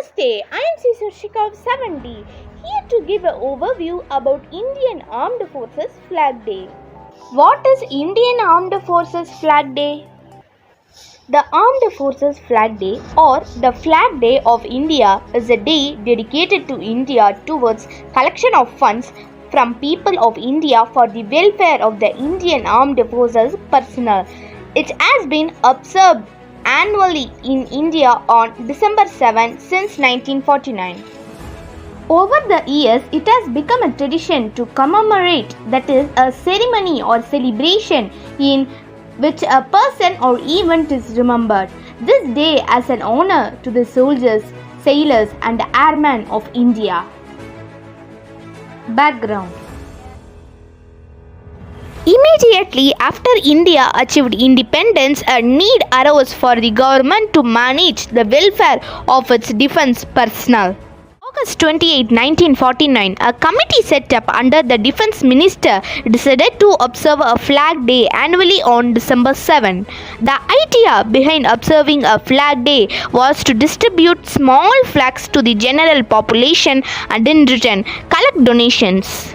Namaste, I am C. Surshika of 7D, here to give an overview about Indian Armed Forces Flag Day. What is Indian Armed Forces Flag Day? The Armed Forces Flag Day or the Flag Day of India is a day dedicated to India towards collection of funds from people of India for the welfare of the Indian Armed Forces personnel. It has been observed annually in India on December 7 since 1949. Over the years, it has become a tradition to commemorate, that is, a ceremony or celebration in which a person or event is remembered. This day as an honor to the soldiers, sailors, and airmen of India. Background. Immediately after India achieved independence, a need arose for the government to manage the welfare of its defense personnel. August 28, 1949, a committee set up under the defense minister decided to observe a flag day annually on December 7. The idea behind observing a flag day was to distribute small flags to the general population and in return collect donations.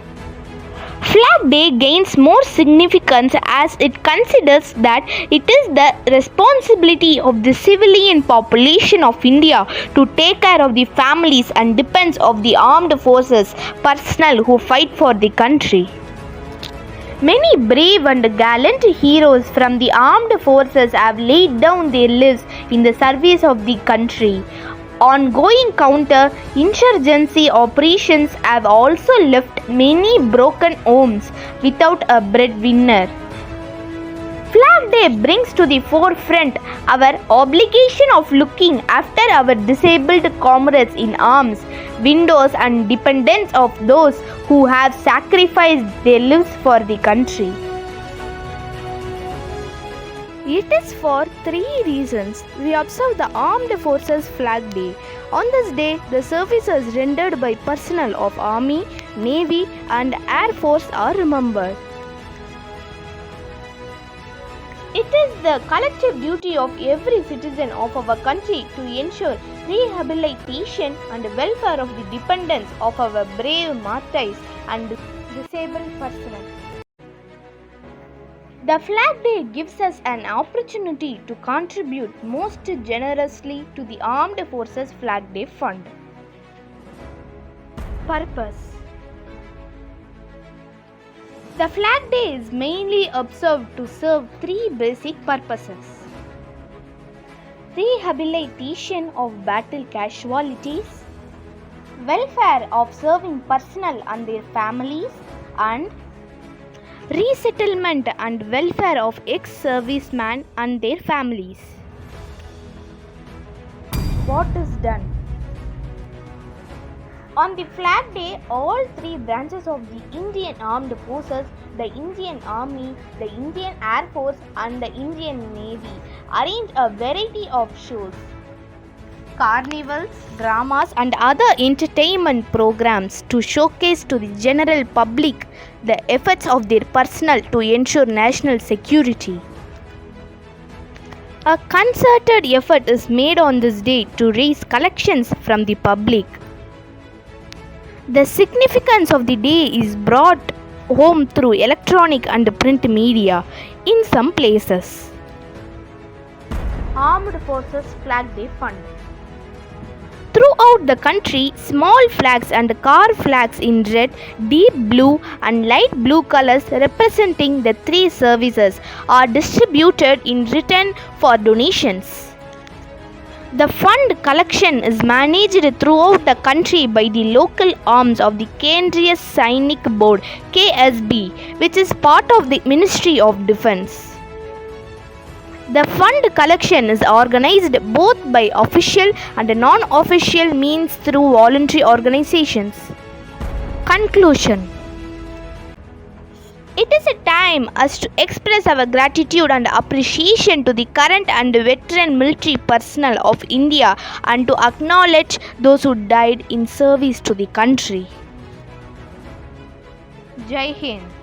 Flag Day gains more significance as it considers that it is the responsibility of the civilian population of India to take care of the families and dependents of the armed forces personnel who fight for the country. Many brave and gallant heroes from the armed forces have laid down their lives in the service of the country. Ongoing counter-insurgency operations have also left many broken homes without a breadwinner. Flag Day brings to the forefront our obligation of looking after our disabled comrades in arms, widows and dependents of those who have sacrificed their lives for the country. It is for 3 reasons we observe the Armed Forces Flag Day. On this day, the services rendered by personnel of Army, Navy and Air Force are remembered. It is the collective duty of every citizen of our country to ensure rehabilitation and welfare of the dependents of our brave martyrs and disabled personnel. The Flag Day gives us an opportunity to contribute most generously to the Armed Forces Flag Day Fund. Purpose. The Flag Day is mainly observed to serve 3 basic purposes: rehabilitation of battle casualties, welfare of serving personnel and their families, and resettlement and welfare of ex-servicemen and their families. What is done? On the Flag Day, all 3 branches of the Indian Armed Forces, the Indian Army, the Indian Air Force and the Indian Navy arrange a variety of shows, carnivals, dramas and other entertainment programs to showcase to the general public the efforts of their personnel to ensure national security. A concerted effort is made on this day to raise collections from the public. The significance of the day is brought home through electronic and print media in some places. Armed Forces Flag Day Fund. Throughout the country, small flags and car flags in red, deep blue and light blue colors representing the 3 services are distributed in return for donations. The fund collection is managed throughout the country by the local arms of the Kendriya Sainik Board (KSB), which is part of the Ministry of Defence. The fund collection is organized both by official and non-official means through voluntary organizations. Conclusion. It is a time us to express our gratitude and appreciation to the current and veteran military personnel of India and to acknowledge those who died in service to the country. Jai Hind.